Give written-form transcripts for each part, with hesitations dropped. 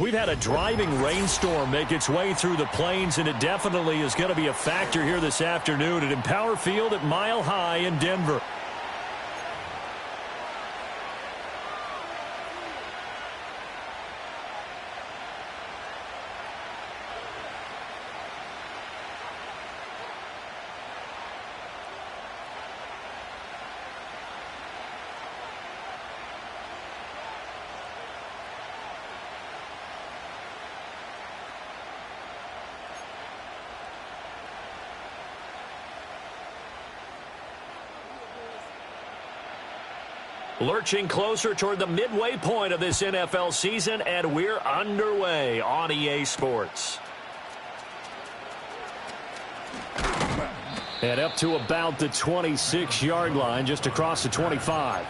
We've had a driving rainstorm make its way through the plains, and it definitely is going to be a factor here this afternoon at Empower Field at Mile High in Denver. Lurching closer toward the midway point of this NFL season, and we're underway on EA Sports. And up to about the 26-yard line, just across the 25.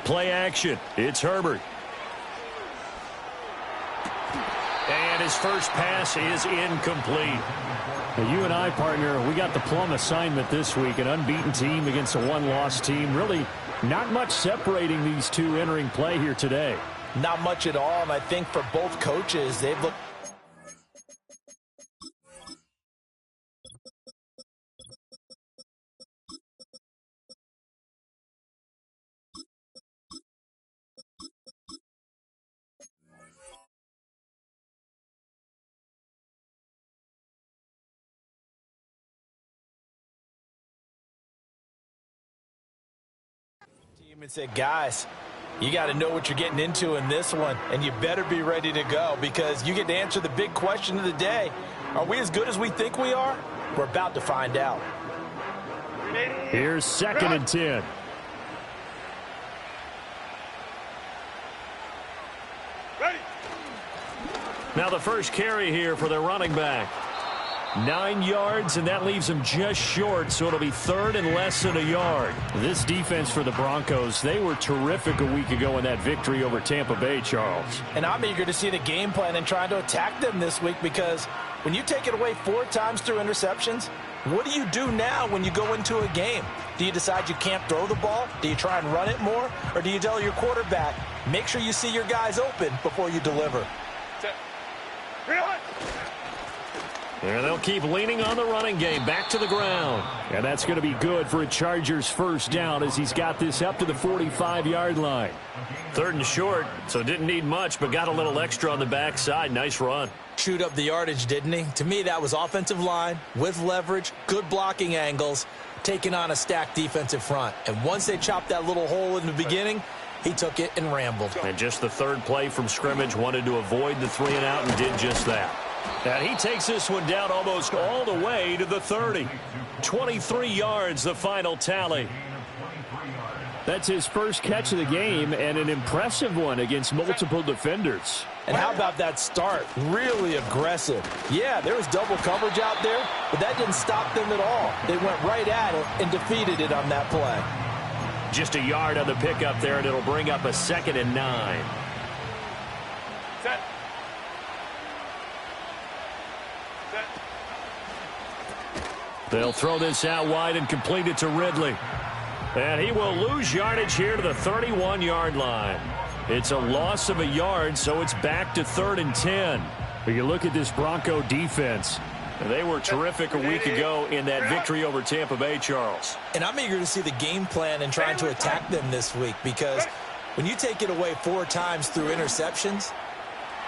Play action. It's Herbert. And his first pass is incomplete. Now, you and I, partner, we got the plum assignment this week. An unbeaten team against a one-loss team. Really not much separating these two entering play here today. Not much at all, and I think for both coaches, they've looked... and said, guys, you got to know what you're getting into in this one, and you better be ready to go because you get to answer the big question of the day. Are we as good as we think we are? We're about to find out. Here's 2nd and 10. Ready. Now the first carry here for their running back. 9 yards, and that leaves him just short, so it'll be 3rd and less than a yard. This defense for the Broncos, they were terrific a week ago in that victory over Tampa Bay, Charles. And I'm eager to see the game plan and trying to attack them this week because when you take it away 4 times through interceptions, what do you do now when you go into a game? Do you decide you can't throw the ball? Do you try and run it more? Or do you tell your quarterback, make sure you see your guys open before you deliver? And they'll keep leaning on the running game back to the ground. And that's going to be good for a Chargers first down as he's got this up to the 45-yard line. 3rd and short, so didn't need much, but got a little extra on the backside. Nice run. Chewed up the yardage, didn't he? To me, that was offensive line with leverage, good blocking angles, taking on a stacked defensive front. And once they chopped that little hole in the beginning, he took it and rambled. And just the 3rd play from scrimmage, wanted to avoid the 3 and out and did just that. And he takes this one down almost all the way to the 30. 23 yards, the final tally. That's his first catch of the game and an impressive one against multiple defenders. And how about that start? Really aggressive. Yeah, there was double coverage out there, but that didn't stop them at all. They went right at it and defeated it on that play. Just a yard on the pickup there, and it'll bring up a 2nd and 9. Set. They'll throw this out wide and complete it to Ridley. And he will lose yardage here to the 31-yard line. It's a loss of a yard, so it's back to 3rd and 10. But you look at this Bronco defense. They were terrific a week ago in that victory over Tampa Bay, Charles. And I'm eager to see the game plan and trying to attack them this week because when you take it away 4 times through interceptions,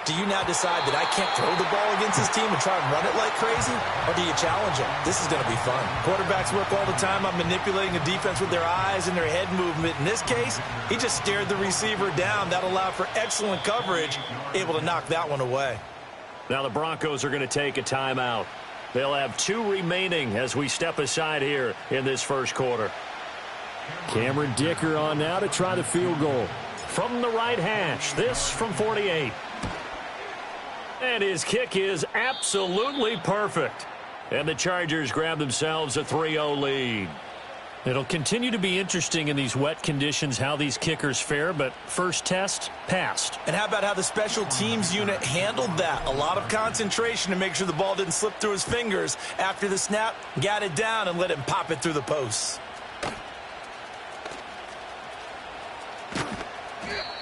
Do you now decide that I can't throw the ball against this team and try and run it like crazy? Or do you challenge them? This is going to be fun. Quarterbacks work all the time on manipulating a defense with their eyes and their head movement. In this case, he just stared the receiver down. That allowed for excellent coverage, able to knock that one away. Now the Broncos are going to take a timeout. They'll have 2 remaining as we step aside here in this first quarter. Cameron Dicker on now to try the field goal. From the right hash, this from 48. And his kick is absolutely perfect. And the Chargers grab themselves a 3-0 lead. It'll continue to be interesting in these wet conditions how these kickers fare, but first test, passed. And how about how the special teams unit handled that? A lot of concentration to make sure the ball didn't slip through his fingers. After the snap, got it down and let him pop it through the posts.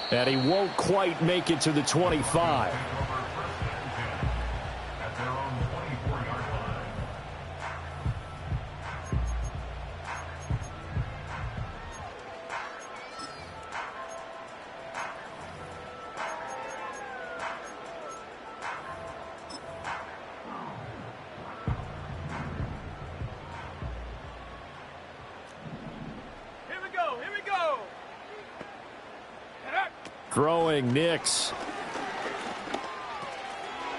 And he won't quite make it to the 25. Throwing Nix.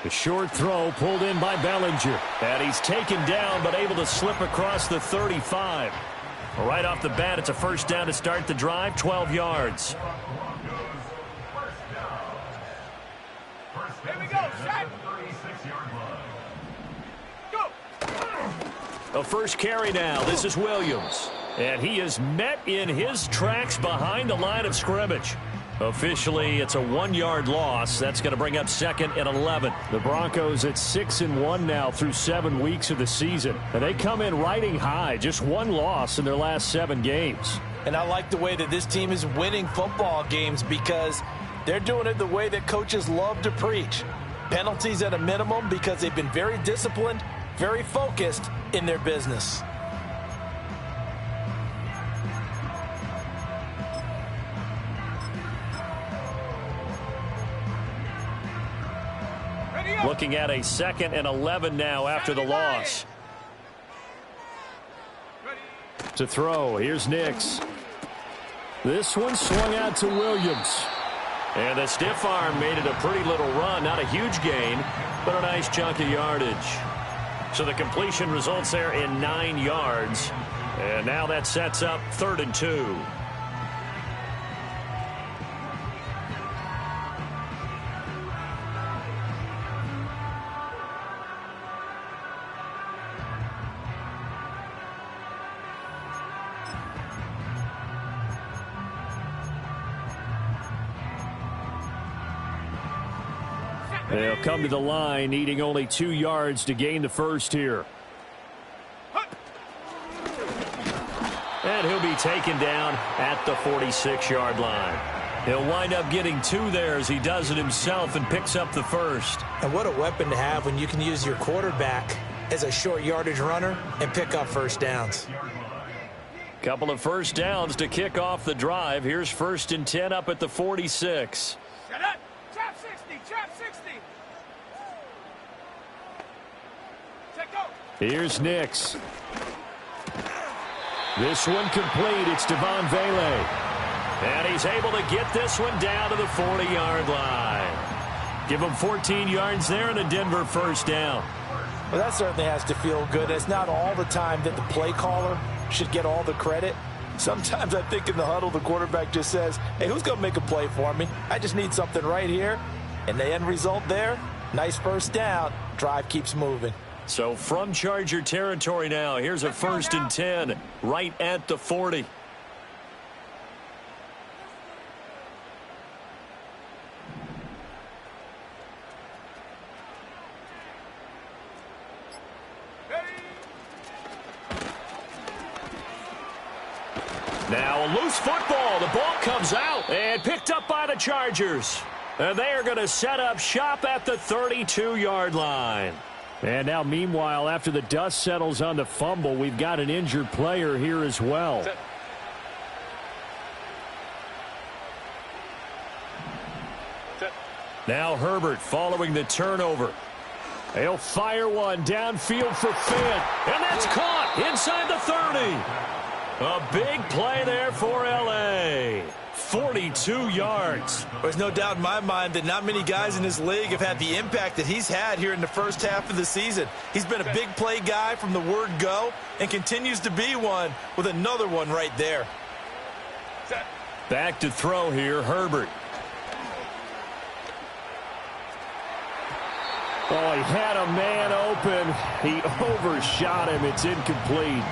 The short throw pulled in by Bellinger. And he's taken down but able to slip across the 35. Right off the bat, it's a first down to start the drive, 12 yards. Here we go, shot. Go. A first carry now. This is Williams. And he is met in his tracks behind the line of scrimmage. Officially, it's a 1-yard loss. That's going to bring up 2nd and 11. The Broncos at 6-1 now through 7 weeks of the season. And they come in riding high. Just 1 loss in their last 7 games. And I like the way that this team is winning football games because they're doing it the way that coaches love to preach. Penalties at a minimum because they've been very disciplined, very focused in their business. Looking at a 2nd and 11 now after the loss. To throw, here's Nix. This one swung out to Williams. And the stiff arm made it a pretty little run. Not a huge gain, but a nice chunk of yardage. So the completion results there in 9 yards. And now that sets up 3rd and 2. They'll come to the line, needing only 2 yards to gain the first here. And he'll be taken down at the 46-yard line. He'll wind up getting 2 there as he does it himself and picks up the first. And what a weapon to have when you can use your quarterback as a short yardage runner and pick up first downs. Couple of first downs to kick off the drive. Here's 1st and 10 up at the 46. Shut up. Trap 60. Trap 60. Check go. Here's Nix. This one complete. It's Devon Vele. And he's able to get this one down to the 40-yard line. Give him 14 yards there and a Denver first down. Well, that certainly has to feel good. It's not all the time that the play caller should get all the credit. Sometimes I think in the huddle, the quarterback just says, hey, who's going to make a play for me? I just need something right here. And the end result there, nice first down. Drive keeps moving. So from Charger territory now, here's a 1st and 10 right at the 40. Now a loose football. The ball comes out and picked up by the Chargers. And they are going to set up shop at the 32-yard line. And now, meanwhile, after the dust settles on the fumble, we've got an injured player here as well. Now Herbert following the turnover. He'll fire one downfield for Fant. And that's caught inside the 30. A big play there for L.A. 42 yards. There's no doubt in my mind that not many guys in this league have had the impact that he's had here in the first half of the season. He's been a big play guy from the word go and continues to be one with another one right there. Back to throw here, Herbert. Oh, he had a man open. He overshot him. It's incomplete.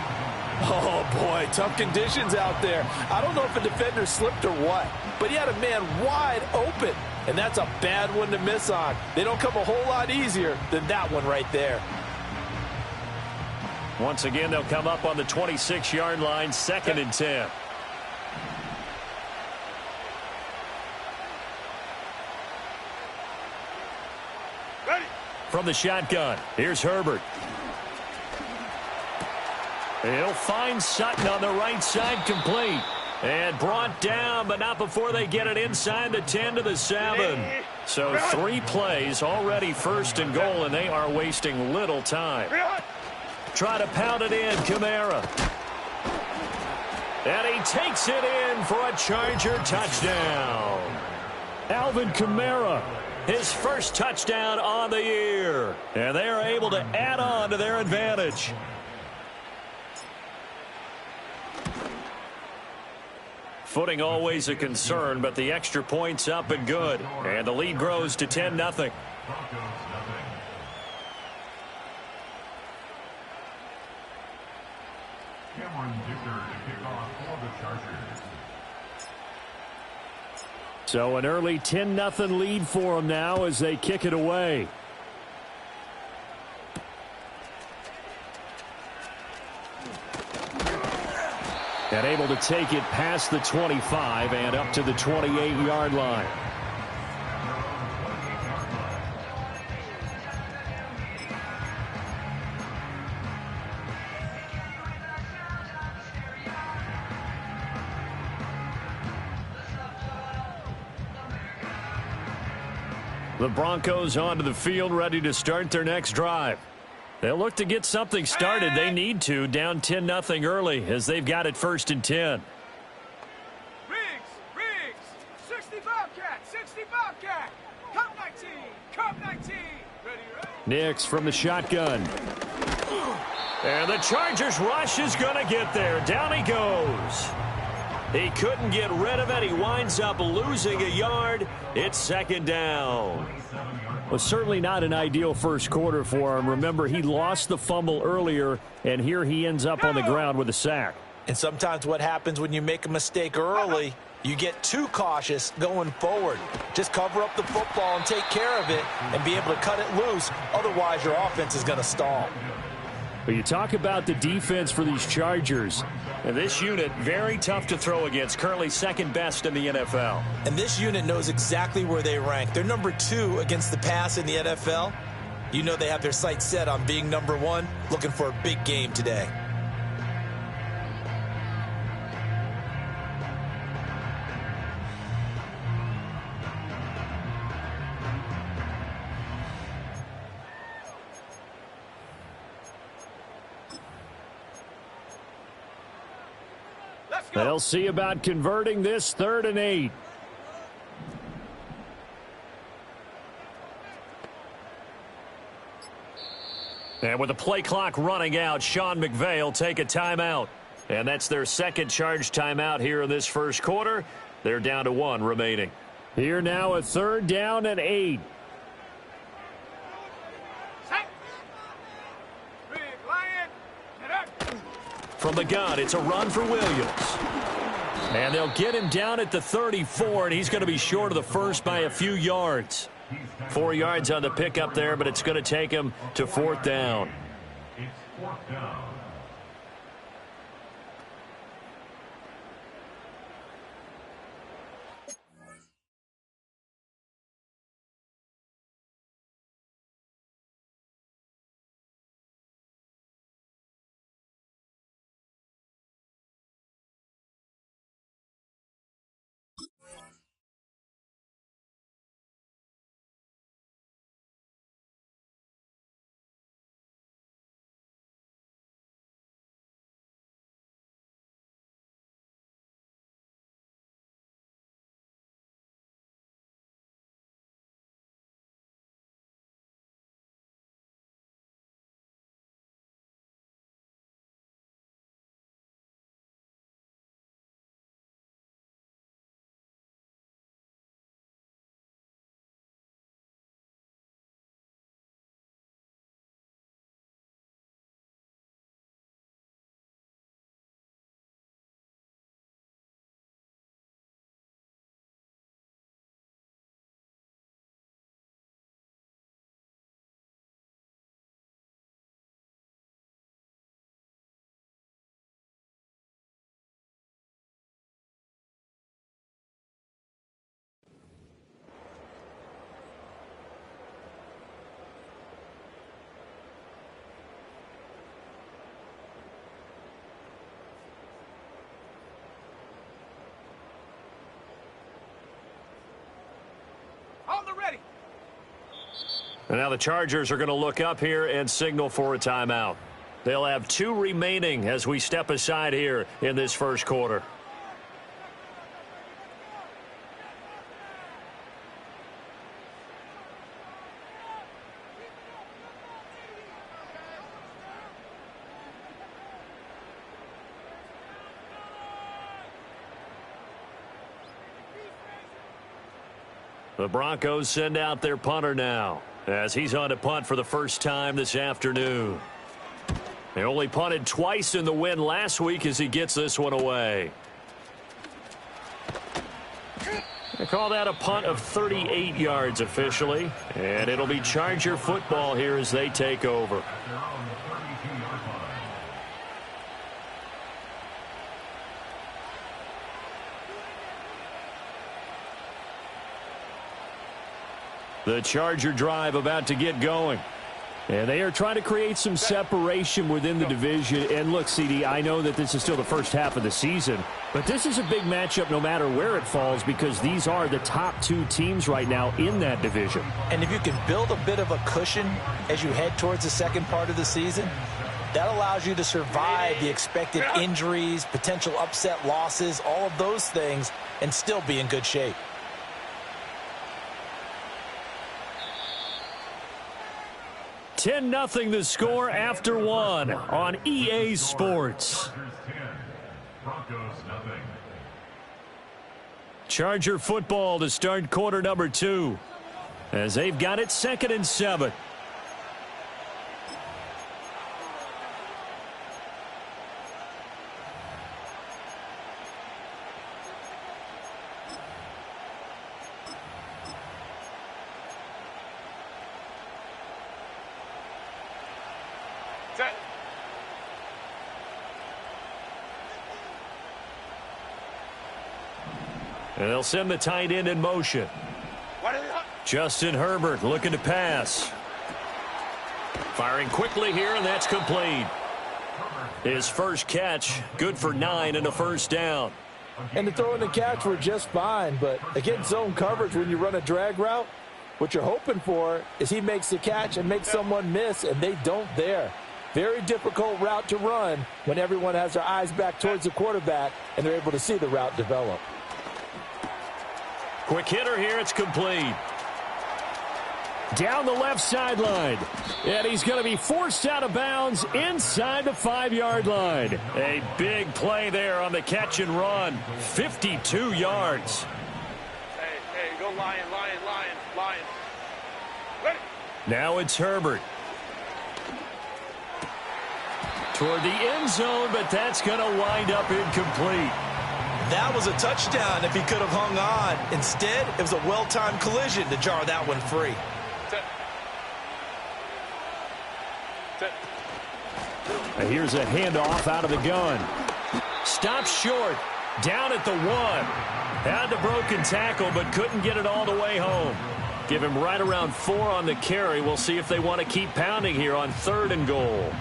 Oh, boy, tough conditions out there. I don't know if a defender slipped or what, but he had a man wide open, and that's a bad one to miss on. They don't come a whole lot easier than that one right there. Once again, they'll come up on the 26-yard line, 2nd and 10. Ready. From the shotgun, here's Herbert. He'll find Sutton on the right side, complete. And brought down, but not before they get it inside the 10 to the 7. So 3 plays, already 1st and goal, and they are wasting little time. Try to pound it in, Kamara. And he takes it in for a Charger touchdown. Alvin Kamara, his first touchdown on the year. And they are able to add on to their advantage. Footing always a concern, but the extra point's up and good. And the lead grows to 10-0. So an early 10-0 lead for them now as they kick it away. And able to take it past the 25 and up to the 28-yard line. The Broncos onto the field, ready to start their next drive. They'll look to get something started. They need to, down 10-0 early as they've got it 1st and 10. Riggs, 60 Bobcat, 60 Bobcat. Cup 19, Cup 19. Ready. Nix from the shotgun. And the Chargers rush is going to get there. Down he goes. He couldn't get rid of it. He winds up losing a yard. It's 2nd down. Well, certainly not an ideal first quarter for him. Remember, he lost the fumble earlier, and here he ends up on the ground with a sack. And sometimes what happens when you make a mistake early, you get too cautious going forward. Just cover up the football and take care of it and be able to cut it loose. Otherwise, your offense is going to stall. But you talk about the defense for these Chargers. And this unit, very tough to throw against, currently 2nd best in the NFL. And this unit knows exactly where they rank. They're number 2 against the pass in the NFL. You know they have their sights set on being number 1, looking for a big game today. They'll see about converting this 3rd and 8. And with the play clock running out, Sean McVay will take a timeout. And that's their 2nd charge timeout here in this first quarter. They're down to 1 remaining. Here now a 3rd down and 8. Set. Big Lion. Get up. From the gun, it's a run for Williams. And they'll get him down at the 34, and he's going to be short of the first by a few yards. 4 yards on the pickup there, but it's going to take him to 4th down. It's 4th down. And now the Chargers are going to look up here and signal for a timeout. They'll have 2 remaining as we step aside here in this first quarter. The Broncos send out their punter now as he's on to punt for the first time this afternoon. They only punted twice in the win last week as he gets this one away. They call that a punt of 38 yards officially, and it'll be Charger football here as they take over. The Charger drive about to get going. And they are trying to create some separation within the division. And look, CD, I know that this is still the first half of the season, but this is a big matchup no matter where it falls because these are the top 2 teams right now in that division. And if you can build a bit of a cushion as you head towards the second part of the season, that allows you to survive the expected injuries, potential upset losses, all of those things, and still be in good shape. 10-0 the score after 1 on EA Sports. Charger football to start quarter number 2 as they've got it 2nd and 7. And they'll send the tight end in motion. Justin Herbert looking to pass. Firing quickly here, and that's complete. His first catch, good for 9 and a first down. And the throw and the catch were just fine, but against zone coverage when you run a drag route, what you're hoping for is he makes the catch and makes someone miss, and they don't there. Very difficult route to run when everyone has their eyes back towards the quarterback and they're able to see the route develop. Quick hitter here, it's complete. Down the left sideline. And he's going to be forced out of bounds inside the 5-yard line. A big play there on the catch and run. 52 yards. Hey, go Lion. Ready? Now it's Herbert. Toward the end zone, but that's going to wind up incomplete. That was a touchdown if he could have hung on. Instead, it was a well-timed collision to jar that one free. And here's a handoff out of the gun. Stopped short. Down at the 1. Had the broken tackle, but couldn't get it all the way home. Give him right around 4 on the carry. We'll see if they want to keep pounding here on 3rd and goal.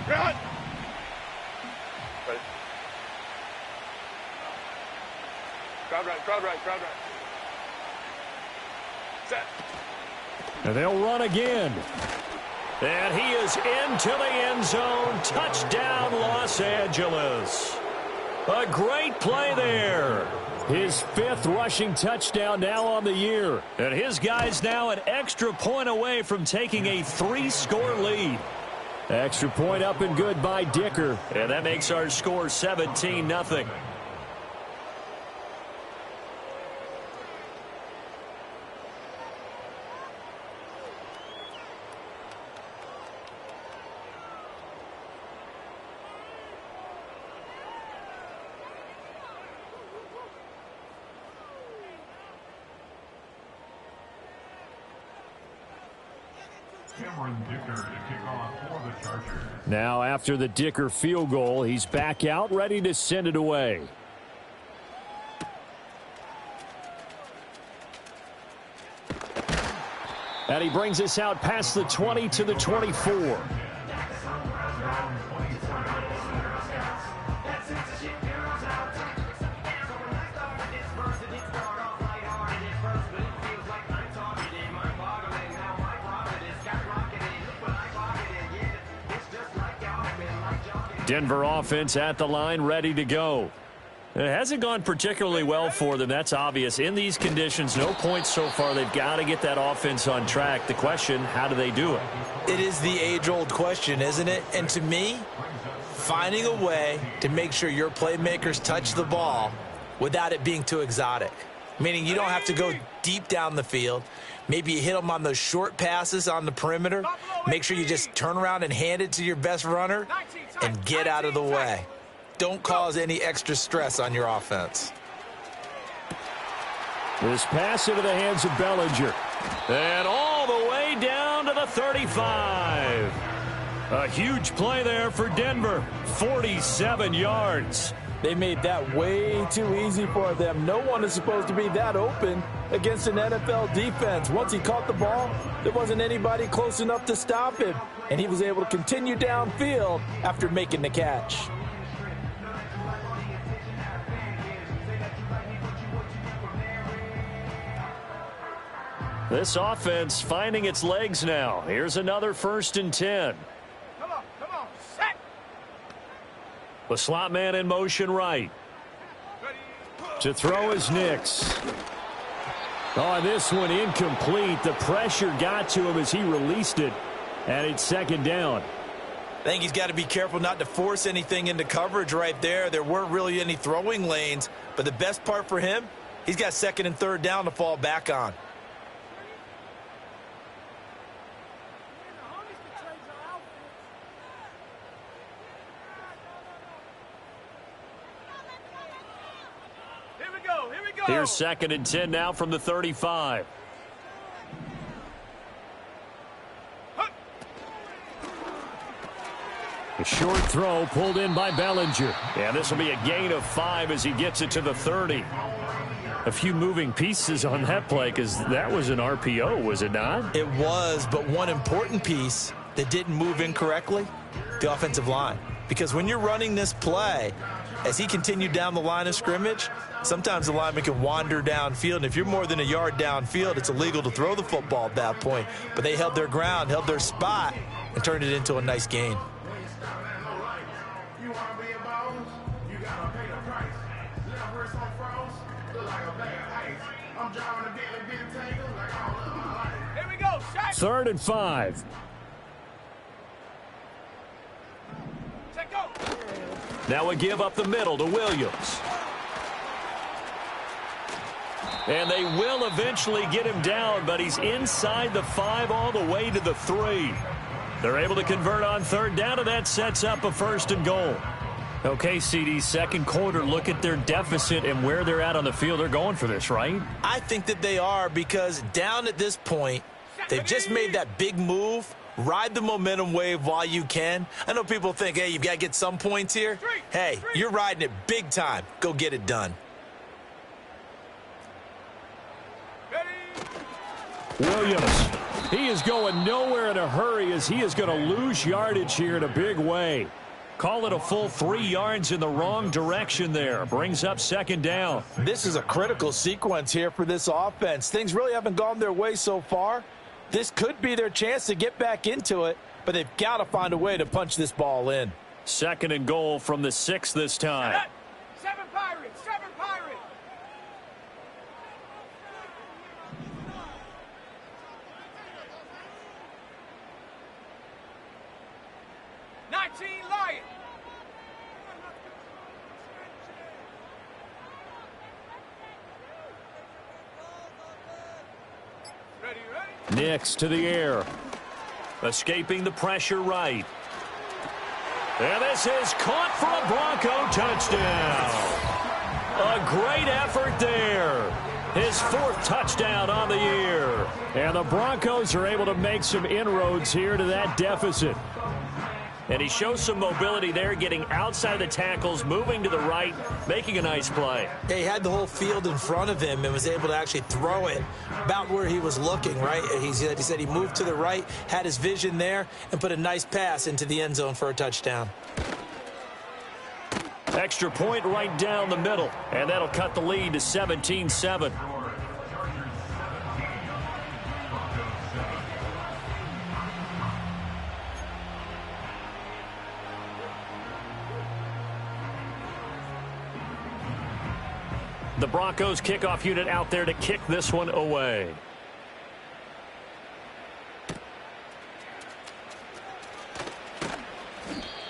Run! Crowd right. Set. And they'll run again. And he is into the end zone. Touchdown, Los Angeles. A great play there. His 5th rushing touchdown now on the year. And his guys now an extra point away from taking a 3-score lead. Extra point up and good by Dicker. And that makes our score 17-0. Now after the Dicker field goal, he's back out ready to send it away. And he brings us out past the 20 to the 24. Denver offense at the line, ready to go. It hasn't gone particularly well for them. That's obvious. In these conditions, no points so far. They've got to get that offense on track. The question, how do they do it? It is the age-old question, isn't it? And to me, finding a way to make sure your playmakers touch the ball without it being too exotic. Meaning you don't have to go deep down the field. Maybe you hit them on those short passes on the perimeter. Make sure you just turn around and hand it to your best runner and get out of the way. Don't cause any extra stress on your offense. This pass into the hands of Bellinger. And all the way down to the 35. A huge play there for Denver. 47 yards. They made that way too easy for them. No one is supposed to be that open against an NFL defense. Once he caught the ball, there wasn't anybody close enough to stop him. And he was able to continue downfield after making the catch. This offense finding its legs now. Here's another 1st and 10. Come on, set. The slot man in motion right. To throw is Nix. Oh, this one incomplete. The pressure got to him as he released it. And it's 2nd down. I think he's got to be careful not to force anything into coverage right there. There weren't really any throwing lanes. But the best part for him, he's got 2nd and 3rd down to fall back on. Here's 2nd and 10 now from the 35. A short throw pulled in by Bellinger. And this will be a gain of 5 as he gets it to the 30. A few moving pieces on that play because that was an RPO, was it not? It was, but one important piece that didn't move incorrectly, the offensive line. Because when you're running this play, as he continued down the line of scrimmage, sometimes the lineman can wander downfield. And if you're more than a yard downfield, it's illegal to throw the football at that point. But they held their ground, held their spot, and turned it into a nice gain. Here we go, set. 3rd and 5. Set, go. Now we give up the middle to Williams. And they will eventually get him down, but he's inside the 5 all the way to the 3. They're able to convert on 3rd down, and that sets up a 1st and goal. Okay, CD, 2nd quarter, look at their deficit and where they're at on the field. They're going for this, right? I think that they are, because down at this point, they've just made that big move. Ride the momentum wave while you can. I know people think, hey, you've got to get some points here. Hey, you're riding it big time. Go get it done. Williams, he is going nowhere in a hurry as he is going to lose yardage here in a big way. Call it a full 3 yards in the wrong direction there. Brings up 2nd down. This is a critical sequence here for this offense. Things really haven't gone their way so far. This could be their chance to get back into it, but they've got to find a way to punch this ball in. 2nd and goal from the 6 this time. 7 Pirates, 7 Pirates. Lion. Ready, ready. Nix to the air. Escaping the pressure right. And this is caught for a Bronco touchdown. A great effort there. His 4th touchdown on the year. And the Broncos are able to make some inroads here to that deficit. And he shows some mobility there, getting outside of the tackles, moving to the right, making a nice play. Yeah, he had the whole field in front of him and was able to actually throw it about where he was looking, right? He said he moved to the right, had his vision there, and put a nice pass into the end zone for a touchdown. Extra point right down the middle, and that'll cut the lead to 17-7. The Broncos kickoff unit out there to kick this one away.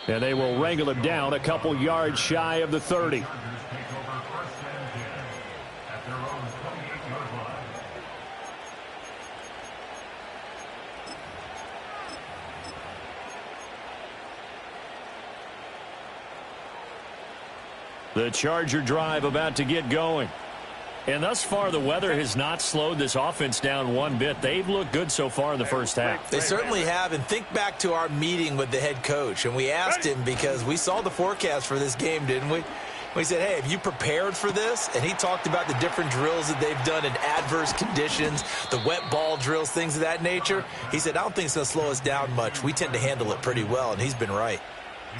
And they will wrangle him down a couple yards shy of the 30. The Charger drive about to get going. And thus far, the weather has not slowed this offense down one bit. They've looked good so far in the first half. They certainly have. And think back to our meeting with the head coach. And we asked him, because we saw the forecast for this game, didn't we? We said, hey, have you prepared for this? And he talked about the different drills that they've done in adverse conditions, the wet ball drills, things of that nature. He said, I don't think it's going to slow us down much. We tend to handle it pretty well, and he's been right.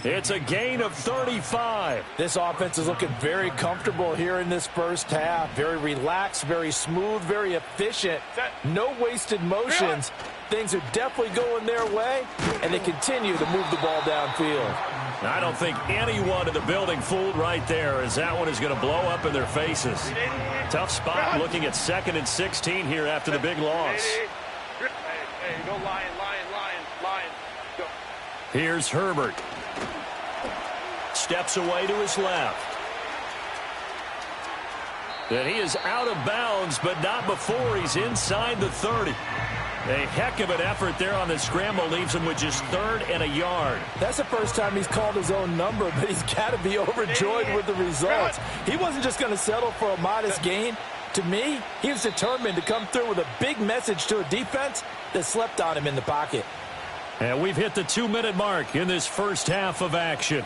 It's a gain of 35. This offense is looking very comfortable here in this first half. Very relaxed, very smooth, very efficient. No wasted motions. Things are definitely going their way, and they continue to move the ball downfield. I don't think anyone in the building fooled right there, as that one is going to blow up in their faces. Tough spot looking at 2nd and 16 here after the big loss. Hey, go Lion. Go. Here's Herbert. Steps away to his left. And he is out of bounds, but not before he's inside the 30. A heck of an effort there on the scramble leaves him with just 3rd and a yard. That's the first time he's called his own number, but he's got to be overjoyed with the results. He wasn't just going to settle for a modest gain. To me, he was determined to come through with a big message to a defense that slept on him in the pocket. And we've hit the 2-minute mark in this first half of action.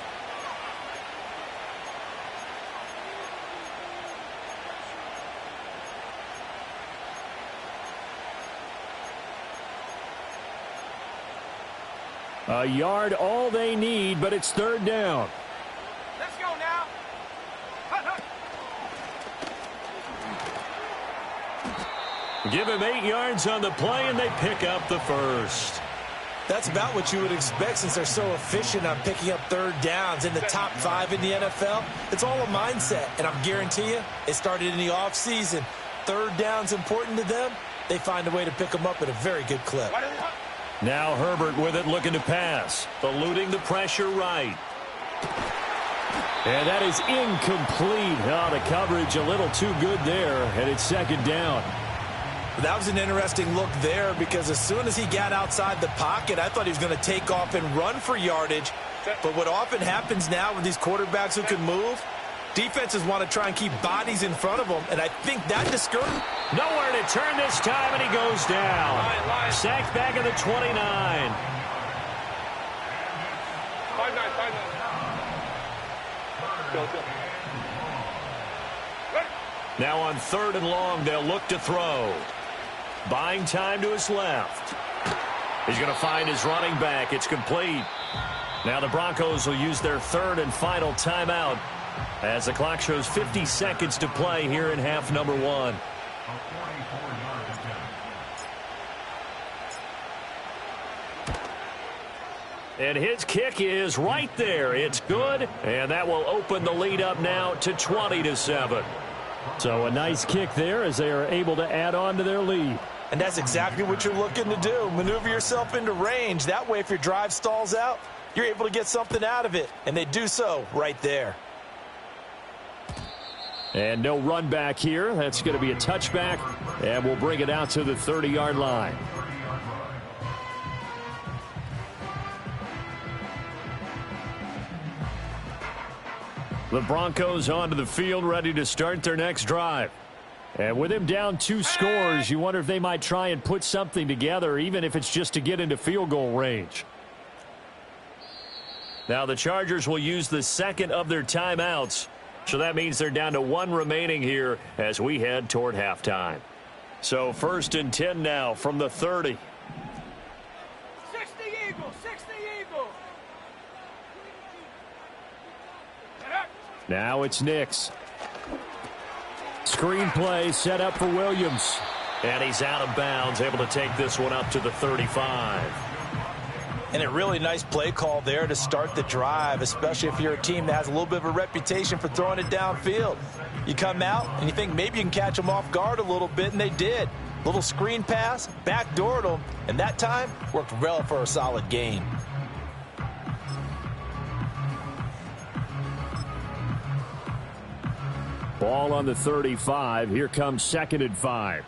A yard all they need, but it's 3rd down. Let's go now. Give him 8 yards on the play, and they pick up the first. That's about what you would expect since they're so efficient on picking up 3rd downs in the top 5 in the NFL. It's all a mindset, and I'm guarantee you it started in the offseason. 3rd down's important to them. They find a way to pick them up at a very good clip. Now Herbert with it, looking to pass. Eluding the pressure right. And that is incomplete. Oh, the coverage a little too good there, and it's 2nd down. That was an interesting look there, because as soon as he got outside the pocket, I thought he was going to take off and run for yardage. But what often happens now with these quarterbacks who can move, defenses want to try and keep bodies in front of them, and I think that discourages. Nowhere to turn this time, and he goes down. Sacked back at the 29. 5-9. Go. Now on 3rd and long, they'll look to throw. Buying time to his left. He's going to find his running back. It's complete. Now the Broncos will use their 3rd and final timeout as the clock shows 50 seconds to play here in half number 1. And his kick is right there. It's good, and that will open the lead up now to 20-7. So a nice kick there as they are able to add on to their lead. And that's exactly what you're looking to do. Maneuver yourself into range. That way, if your drive stalls out, you're able to get something out of it. And they do so right there. And no run back here. That's going to be a touchback, and we'll bring it out to the 30-yard line. The Broncos onto the field, ready to start their next drive. And with him down 2 scores, you wonder if they might try and put something together, even if it's just to get into field goal range. Now the Chargers will use the 2nd of their timeouts. So that means they're down to 1 remaining here as we head toward halftime. So 1st and 10 now from the 30. 60 Eagles, 60 Eagles. Now it's Nix. Screen play set up for Williams. And he's out of bounds, able to take this one up to the 35. And a really nice play call there to start the drive, especially if you're a team that has a little bit of a reputation for throwing it downfield. You come out and you think maybe you can catch them off guard a little bit, and they did. Little screen pass, backdoored them, and that time worked well for a solid gain. Ball on the 35. Here comes 2nd and 5.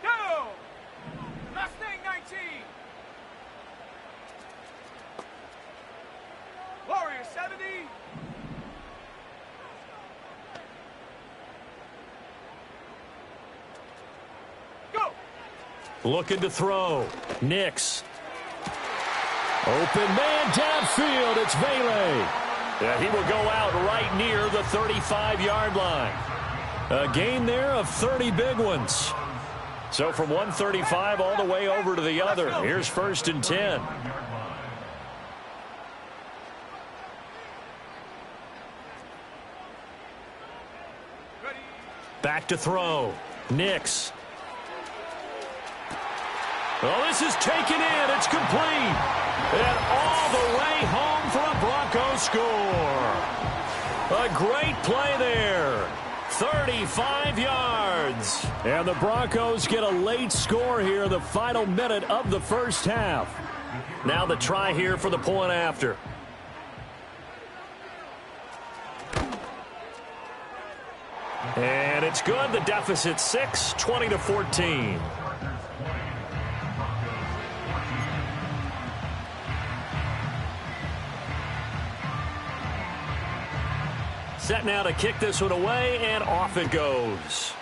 Go! Mustang 19. Warrior 70. Go! Looking to throw. Nix. Open man downfield. It's Vele. Yeah, he will go out right near the 35-yard line. A gain there of 30 big ones. So from 135 all the way over to the other. Here's 1st and 10. Back to throw. Nix. Well, this is taken in. It's complete. And all the way home for a Broncos score. A great play there. 35 yards. And the Broncos get a late score here in the final minute of the first half. Now the try here for the point after. And it's good. The deficit 6, 20-14. Set now to kick this one away, and off it goes.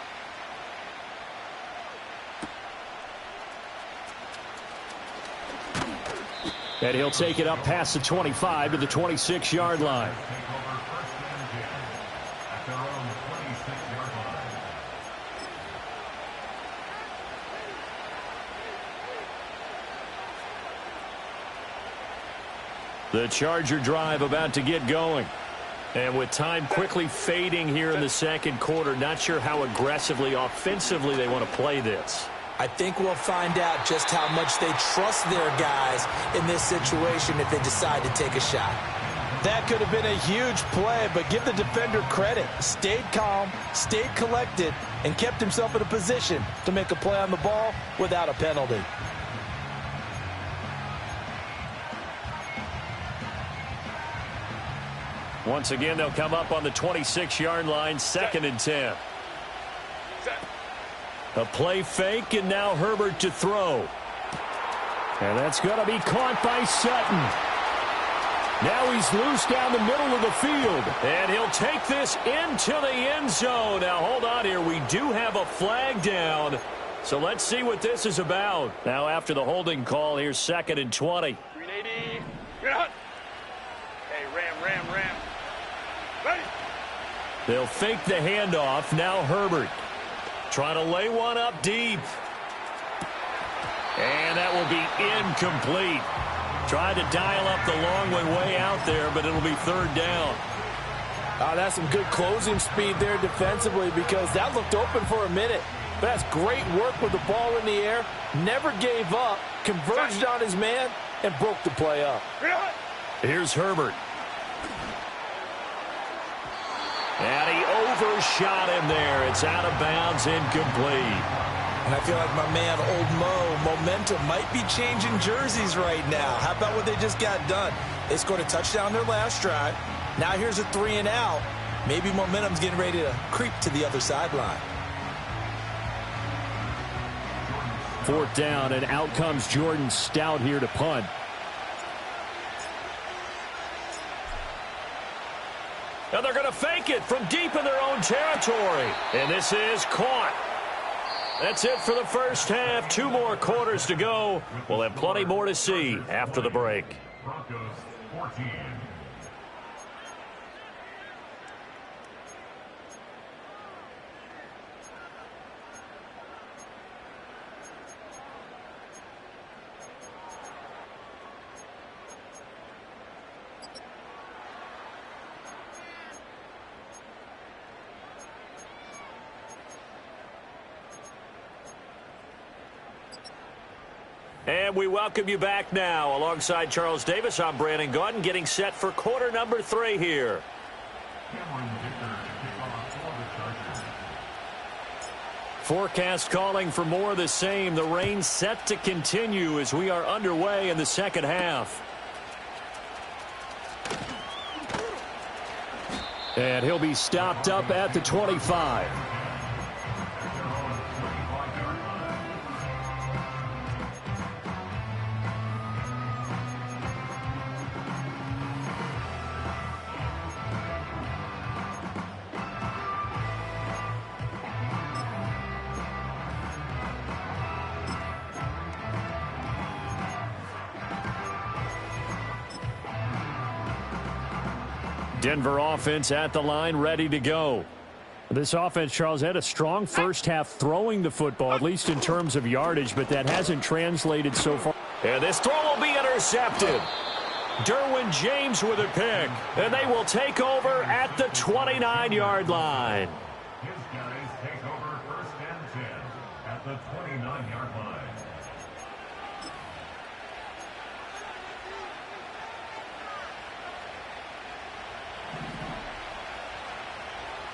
And he'll take it up past the 25 to the 26-yard line. The Charger drive about to get going. And with time quickly fading here in the second quarter, not sure how aggressively, offensively they want to play this. I think we'll find out just how much they trust their guys in this situation if they decide to take a shot. That could have been a huge play, but give the defender credit. Stayed calm, stayed collected, and kept himself in a position to make a play on the ball without a penalty. Once again, they'll come up on the 26-yard line, 2nd and 10. A play fake, and now Herbert to throw. And that's going to be caught by Sutton. Now he's loose down the middle of the field. And he'll take this into the end zone. Now, hold on here. We do have a flag down. So let's see what this is about. Now, after the holding call, here's 2nd and 20. 380. Hey, ram. Ready. They'll fake the handoff. Now Herbert trying to lay one up deep. And that will be incomplete. Tried to dial up the long one way out there, but it'll be 3rd down. That's some good closing speed there defensively, because that looked open for a minute. But that's great work with the ball in the air. Never gave up, converged on his man, and broke the play up. Here's Herbert. And he overshot him there. It's out of bounds, incomplete. And I feel like my man, Old Mo, momentum might be changing jerseys right now. How about what they just got done? They scored a touchdown their last drive. Now here's a 3 and out. Maybe momentum's getting ready to creep to the other sideline. 4th down, and out comes Jordan Stout here to punt. And they're going to fake it from deep in their own territory. And this is caught. That's it for the first half. 2 more quarters to go. We'll have plenty more to see after the break. Broncos 14. And we welcome you back now. Alongside Charles Davis, I'm Brandon Gaudin, getting set for quarter number 3 here. Forecast calling for more of the same. The rain set to continue as we are underway in the second half. And he'll be stopped up at the 25. Denver offense at the line, ready to go. This offense, Charles, had a strong first half throwing the football, at least in terms of yardage, but that hasn't translated so far. And this throw will be intercepted. Derwin James with a pick, and they will take over at the 29-yard line. His guys take over 1st and 10 at the 29-yard line.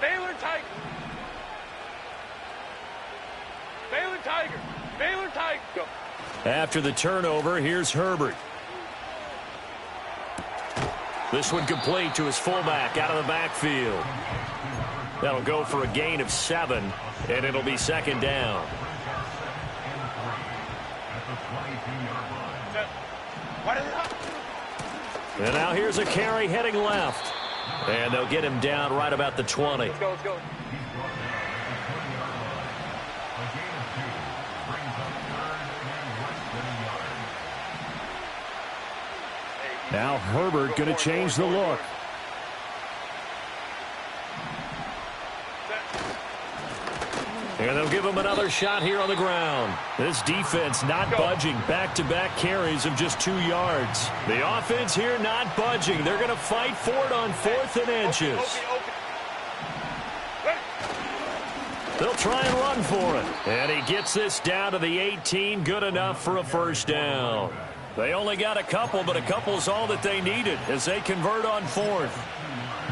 Baylor Tiger. Baylor Tiger. Baylor Tiger. Go. After the turnover, here's Herbert. This one complete to his fullback out of the backfield. That'll go for a gain of 7, and it'll be second down. And now here's a carry heading left. And they'll get him down right about the 20. Let's go, let's go. Now Herbert going to change the look. And they'll give him another shot here on the ground. This defense not budging. Back-to-back carries of just 2 yards. The offense here not budging. They're going to fight for it on 4th and inches. They'll try and run for it. And he gets this down to the 18. Good enough for a first down. They only got a couple, but a couple's all that they needed as they convert on 4th.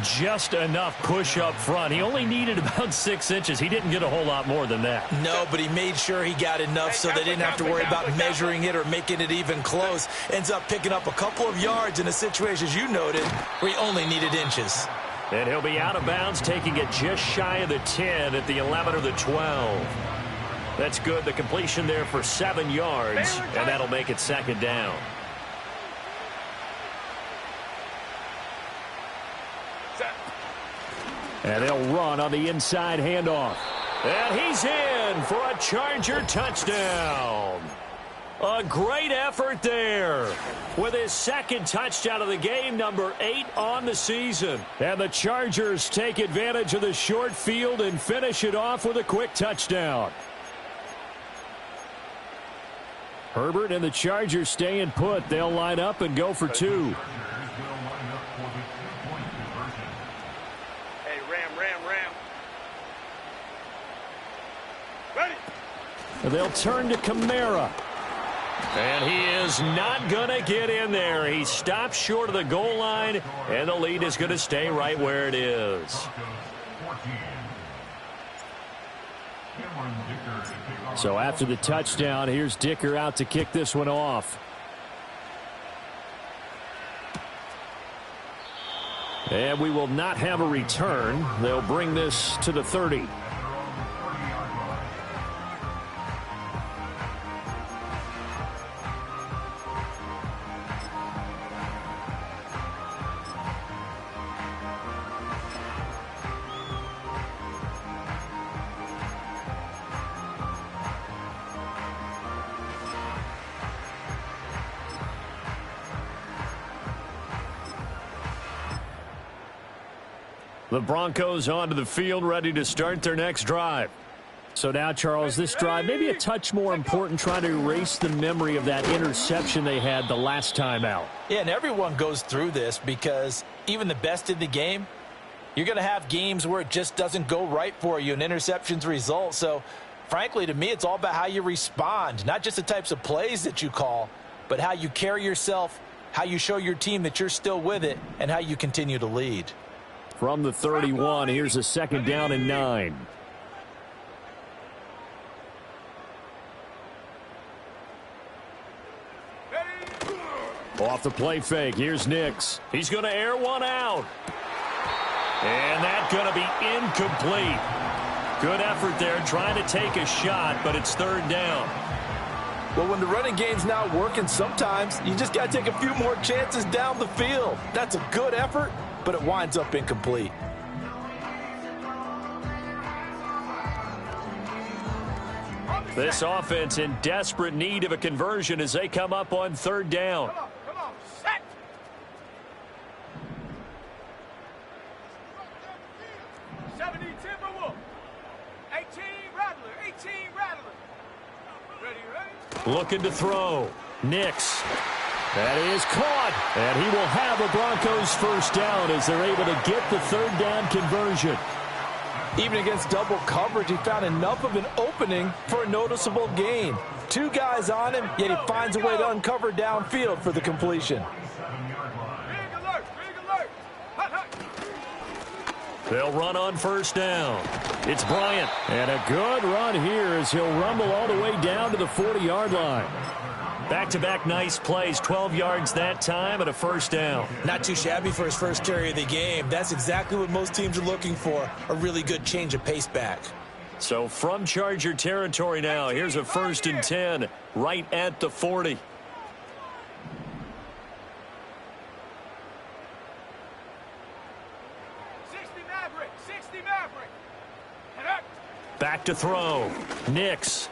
Just enough push up front. He only needed about 6 inches. He didn't get a whole lot more than that. No, but he made sure he got enough so they didn't have to worry about measuring it or making it even close. Ends up picking up a couple of yards in a situation, as you noted, where he only needed inches. And he'll be out of bounds, taking it just shy of the 10 at the 11 or the 12. That's good. The completion there for 7 yards, and that'll make it second down. And they'll run on the inside handoff. And he's in for a Charger touchdown. A great effort there with his second touchdown of the game, number 8 on the season. And the Chargers take advantage of the short field and finish it off with a quick touchdown. Herbert and the Chargers staying put. They'll line up and go for 2. They'll turn to Kamara. And he is not going to get in there. He stops short of the goal line, and the lead is going to stay right where it is. So after the touchdown, here's Dicker out to kick this one off. And we will not have a return. They'll bring this to the 30. The Broncos onto the field, ready to start their next drive. So now, Charles, this drive maybe a touch more important, trying to erase the memory of that interception they had the last time out. Yeah, and everyone goes through this because even the best in the game, you're going to have games where it just doesn't go right for you, and interceptions result. So Frankly, to me, it's all about how you respond, not just the types of plays that you call, but how you carry yourself, how you show your team that you're still with it, and how you continue to lead. From the 31, here's a 2nd down and 9. Off the play fake, here's Nix. He's going to air one out. And that's going to be incomplete. Good effort there trying to take a shot, but it's 3rd down. Well, when the running game's not working, sometimes you just got to take a few more chances down the field. That's a good effort, but it winds up incomplete. This offense in desperate need of a conversion as they come up on 3rd down. Come on, set. Timberwolf. 18 Rattler. Ready. Looking to throw. Nix. That is caught. And he will have a Broncos 1st down as they're able to get the 3rd down conversion. Even against double coverage, he found enough of an opening for a noticeable gain. 2 guys on him, yet he finds a way to uncover downfield for the completion. Big alert. Hut. They'll run on 1st down. It's Bryant. And a good run here as he'll rumble all the way down to the 40-yard line. Back-to-back nice plays, 12 yards that time and a 1st down. Not too shabby for his first carry of the game. That's exactly what most teams are looking for, a really good change of pace back. So from Charger territory now, here's a 1st and 10 right at the 40. Back to throw. Nix.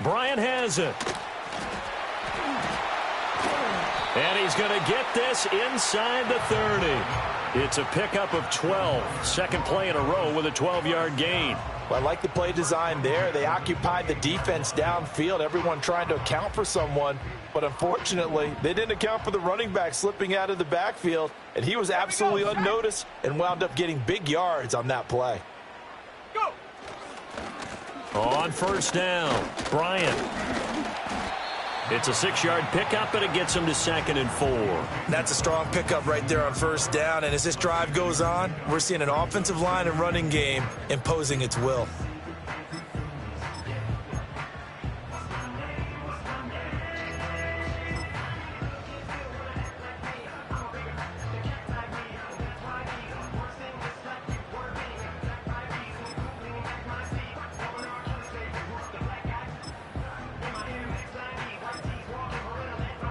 Bryant has it. And he's going to get this inside the 30. It's a pickup of 12. 2nd play in a row with a 12-yard gain. Well, I like the play design there. They occupied the defense downfield, everyone trying to account for someone. But unfortunately, they didn't account for the running back slipping out of the backfield. And he was absolutely unnoticed and wound up getting big yards on that play. Go. On 1st down, Bryant. It's a 6-yard pickup, and it gets him to 2nd and 4. That's a strong pickup right there on 1st down. And as this drive goes on, we're seeing an offensive line and running game imposing its will.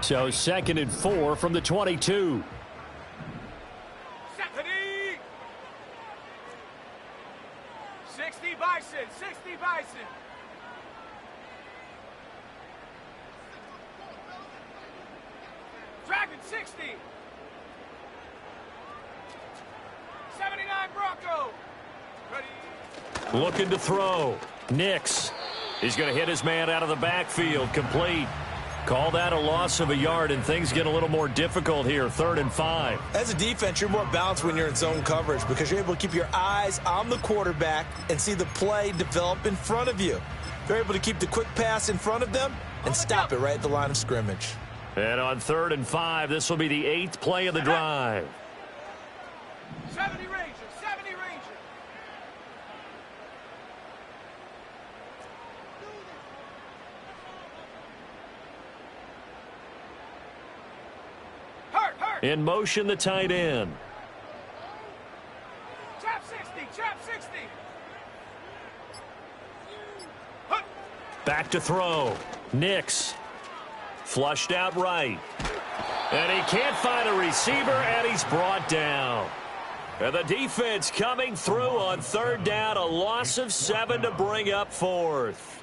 So 2nd and 4 from the 22. Stephanie. 60 Bison. Dragon 60. 79 Bronco. Ready. Looking to throw. Nix. He's going to hit his man out of the backfield. Complete. Call that a loss of a yard, and things get a little more difficult here. 3rd and 5. As a defense, you're more balanced when you're in zone coverage because you're able to keep your eyes on the quarterback and see the play develop in front of you. You're able to keep the quick pass in front of them and stop it right at the line of scrimmage. And on 3rd and 5, this will be the 8th play of the drive. 70 Rangers. In motion, the tight end. Trap 60. Back to throw. Nix. Flushed out right. And he can't find a receiver, and he's brought down. And the defense coming through on 3rd down. A loss of 7 to bring up 4th.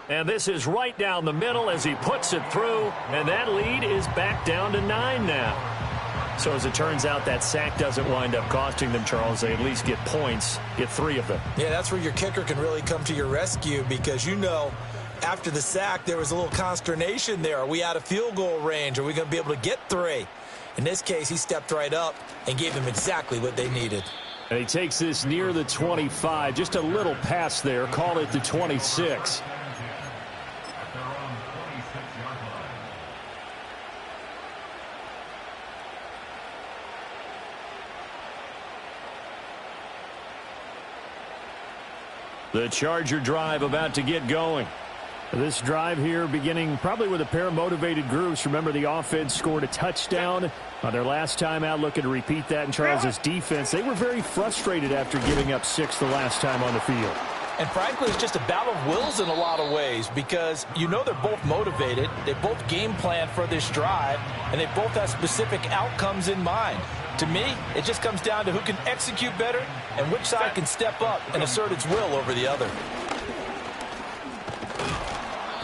And this is right down the middle as he puts it through. And that lead is back down to 9 now. So as it turns out, that sack doesn't wind up costing them, Charles. They at least get points, get 3 of them. Yeah, that's where your kicker can really come to your rescue because you know After the sack, there was a little consternation there. Are we out of field goal range? Are we going to be able to get 3? In this case, he stepped right up and gave them exactly what they needed. And he takes this near the 25. Just a little pass there. Call it the 26. The Charger drive about to get going. This drive here beginning probably with a pair of motivated groups. Remember, the offense scored a touchdown on their last time out. Looking to repeat that in Charles' defense. They were very frustrated after giving up 6 the last time on the field. And frankly, it's just a battle of wills in a lot of ways because you know they're both motivated. They both game plan for this drive, and they both have specific outcomes in mind. To me, it just comes down to who can execute better and which side can step up and assert its will over the other.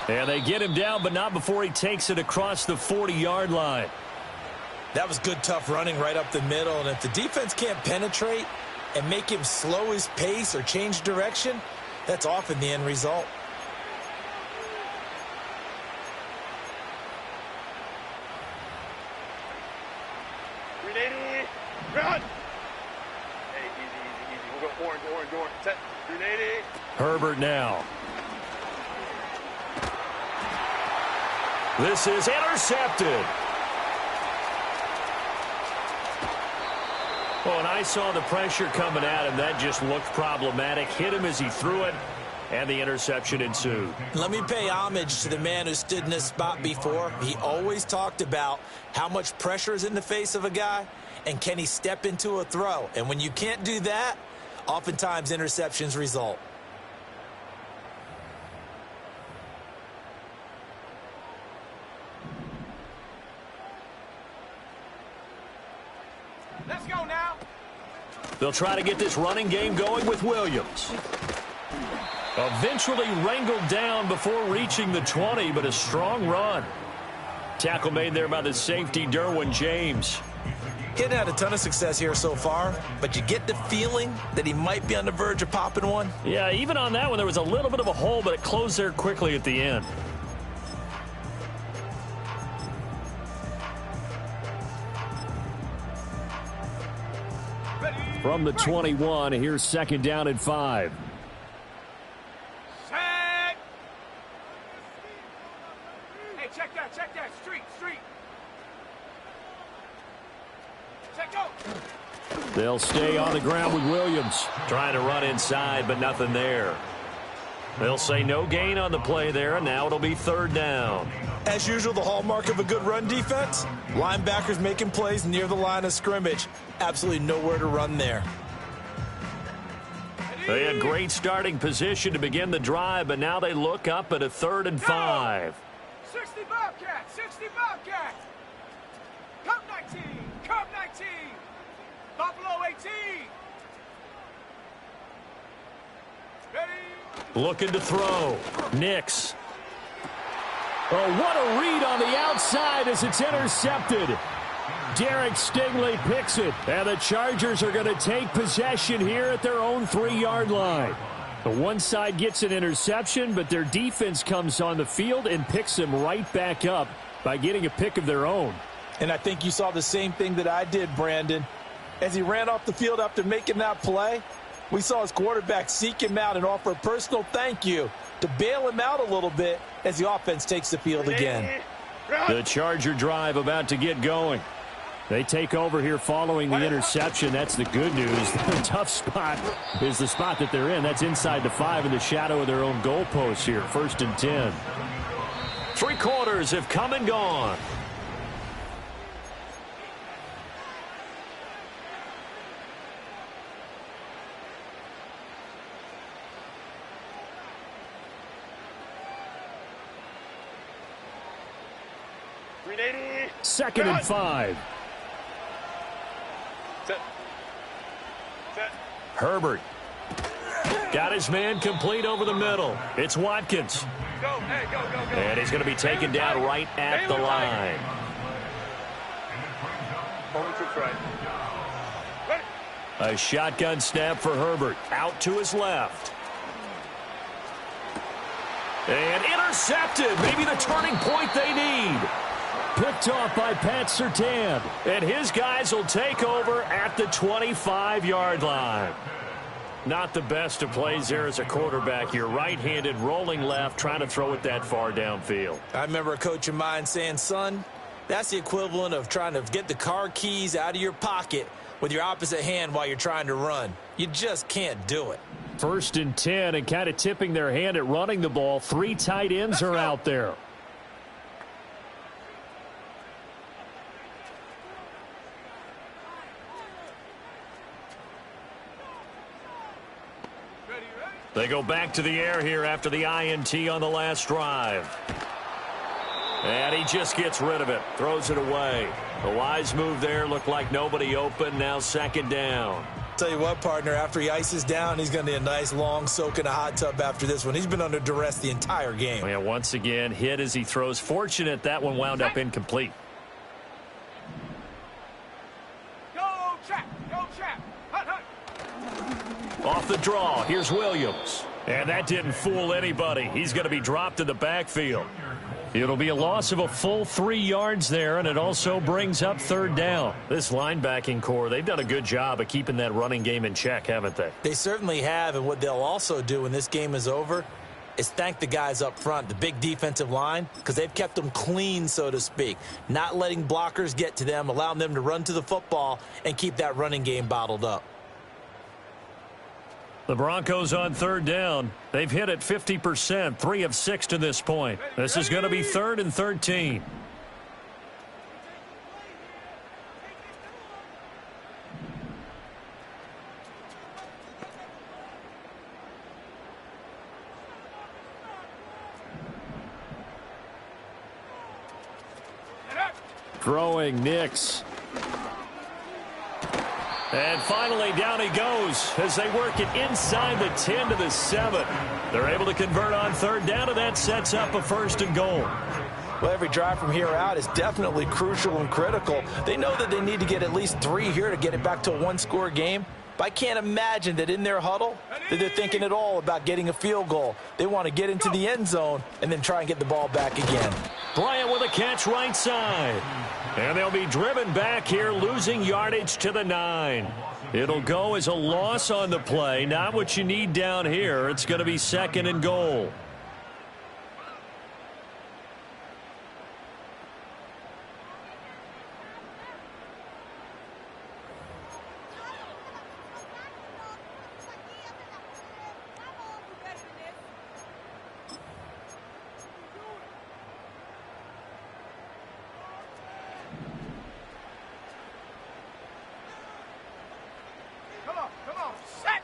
And they get him down, but not before he takes it across the 40-yard line. That was good, tough running right up the middle. And if the defense can't penetrate and make him slow his pace or change direction, that's often the end result. Run! Hey, easy. We'll go orange. Set. 380. Herbert now. This is intercepted. Oh, and I saw the pressure coming at him. That just looked problematic. Hit him as he threw it, and the interception ensued. Let me pay homage to the man who stood in this spot before. He always talked about how much pressure is in the face of a guy, and can he step into a throw. And when you can't do that, oftentimes interceptions result. Let's go now. They'll try to get this running game going with Williams. Eventually wrangled down before reaching the 20, but a strong run. Tackle made there by the safety, Derwin James. He hadn't had a ton of success here so far, but you get the feeling that he might be on the verge of popping one. Yeah, even on that one, there was a little bit of a hole, but it closed there quickly at the end. From the 21, here's 2nd down and 5. Set. Hey, check that. Street. Set, go. They'll stay on the ground with Williams. Trying to run inside, but nothing there. They'll say no gain on the play there, and now it'll be 3rd down. As usual, the hallmark of a good run defense, linebackers making plays near the line of scrimmage. Absolutely nowhere to run there. They had great starting position to begin the drive, but now they look up at a 3rd and 5. 60 Bobcat. 60 Bobcat. Cup 19. Cup 19. Buffalo 18. Ready. Looking to throw. Nix. Oh, what a read on the outside as it's intercepted. Derek Stingley picks it, and the Chargers are going to take possession here at their own 3-yard line. The one side gets an interception, but their defense comes on the field and picks them right back up by getting a pick of their own. And I think you saw the same thing that I did, Brandon. As he ran off the field after making that play, we saw his quarterback seek him out and offer a personal thank you to bail him out a little bit as the offense takes the field again. The Charger drive about to get going. They take over here following the interception. That's the good news. The tough spot is the spot that they're in. That's inside the 5 in the shadow of their own goalpost here. 1st and 10. 3 quarters have come and gone. Second and 5. Set. Herbert. Got his man complete over the middle. It's Watkins. Go. And he's going to be taken down right at the line. Only troops right. Ready. A shotgun snap for Herbert. Out to his left. And intercepted. Maybe the turning point they need. Picked off by Pat Surtain. And his guys will take over at the 25-yard line. Not the best of plays there as a quarterback. You're right-handed, rolling left, trying to throw it that far downfield. I remember a coach of mine saying, son, that's the equivalent of trying to get the car keys out of your pocket with your opposite hand while you're trying to run. You just can't do it. 1st and 10, and kind of tipping their hand at running the ball. 3 tight ends are out there. They go back to the air here after the INT on the last drive. And he just gets rid of it. Throws it away. A wise move there. Looked like nobody open. Now 2nd down. Tell you what, partner, after he ices down, he's going to need a nice long soak in a hot tub after this one. He's been under duress the entire game. And once again, hit as he throws. Fortunate that one wound up incomplete. Go trap. Go trap. Hut, hut. Off the draw, here's Williams. And that didn't fool anybody. He's going to be dropped in the backfield. It'll be a loss of a full 3 yards there, and it also brings up 3rd down. This linebacking core, they've done a good job of keeping that running game in check, haven't they? They certainly have, and what they'll also do when this game is over is thank the guys up front, the big defensive line, because they've kept them clean, so to speak, not letting blockers get to them, allowing them to run to the football and keep that running game bottled up. The Broncos on 3rd down. They've hit it 50%, 3 of 6 to this point. This is going to be 3rd and 13. Throwing Nix. And finally, down he goes as they work it inside the 10 to the 7. They're able to convert on 3rd down, and that sets up a 1st and goal. Well, every drive from here out is definitely crucial and critical. They know that they need to get at least 3 here to get it back to a 1-score game. But I can't imagine that in their huddle that they're thinking at all about getting a field goal. They want to get into the end zone and then try and get the ball back again. Bryant with a catch right side. And they'll be driven back here, losing yardage to the 9. It'll go as a loss on the play. Not what you need down here. It's going to be 2nd and goal. Come on, set.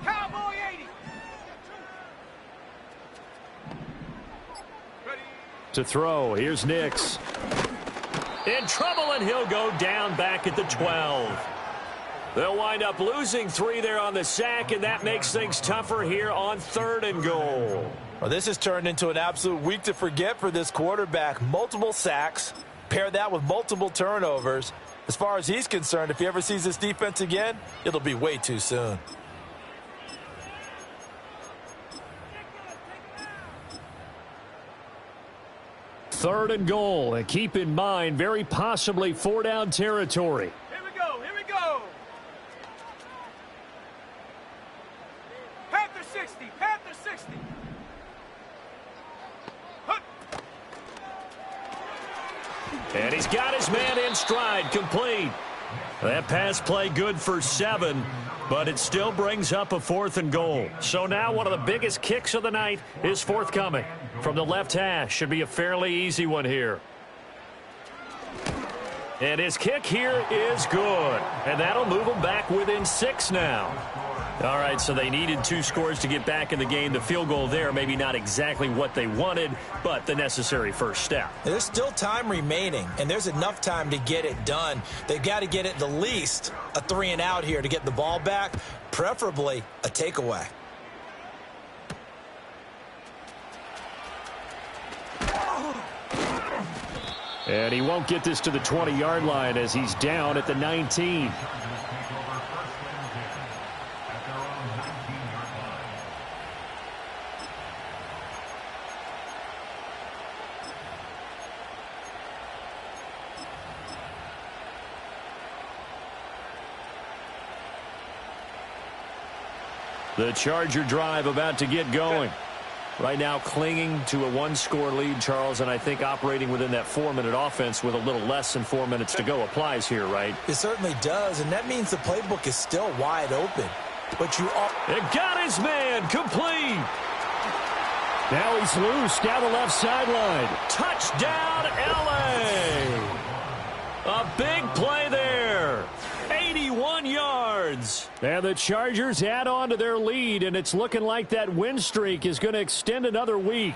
Cowboy 80. Ready. To throw, here's Nix. In trouble, and he'll go down back at the 12. They'll wind up losing 3 there on the sack, and that makes things tougher here on 3rd and goal. Well, this has turned into an absolute week to forget for this quarterback. Multiple sacks, pair that with multiple turnovers. As far as he's concerned, if he ever sees this defense again, it'll be way too soon. Third and goal, and keep in mind, very possibly 4-down territory. Here we go, here we go. Panther 60, Panther 60. And he's got his man in stride, complete. That pass play good for 7, but it still brings up a 4th and goal. So now one of the biggest kicks of the night is forthcoming. From the left hash, should be a fairly easy one here. And his kick here is good. And that'll move them back within 6 now. All right, so they needed 2 scores to get back in the game. The field goal there, maybe not exactly what they wanted, but the necessary first step. There's still time remaining, and there's enough time to get it done. They've got to get it the least a 3 and out here to get the ball back, preferably a takeaway. And he won't get this to the 20-yard line as he's down at the 19. The Charger drive about to get going. Right now clinging to a one-score lead, Charles, and I think operating within that 4-minute offense with a little less than 4 minutes to go applies here, right? It certainly does, and that means the playbook is still wide open. But you all... It got his man complete. Now he's loose down the left sideline. Touchdown, L.A. A big play there. 81 yards. And the Chargers add on to their lead, and it's looking like that win streak is going to extend another week.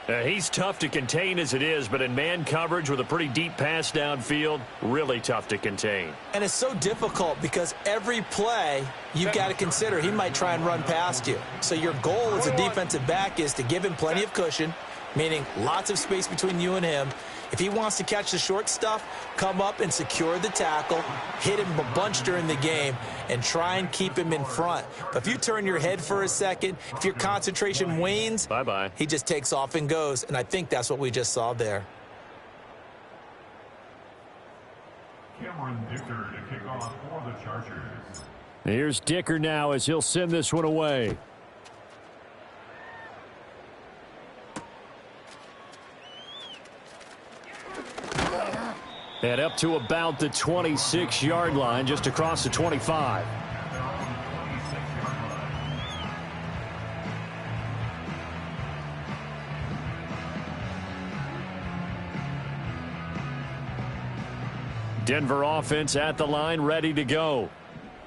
He's tough to contain as it is, but in man coverage with a pretty deep pass downfield, really tough to contain. And it's so difficult because every play you've got to consider he might try and run past you. So your goal as a defensive back is to give him plenty of cushion, meaning lots of space between you and him. If he wants to catch the short stuff, come up and secure the tackle, hit him a bunch during the game, and try and keep him in front. But if you turn your head for a second, if your concentration wanes, bye-bye. He just takes off and goes, and I think that's what we just saw there. Cameron Dicker to kick off for the Chargers. Here's Dicker now as he'll send this one away. And up to about the 26-yard line, just across the 25. Denver offense at the line, ready to go.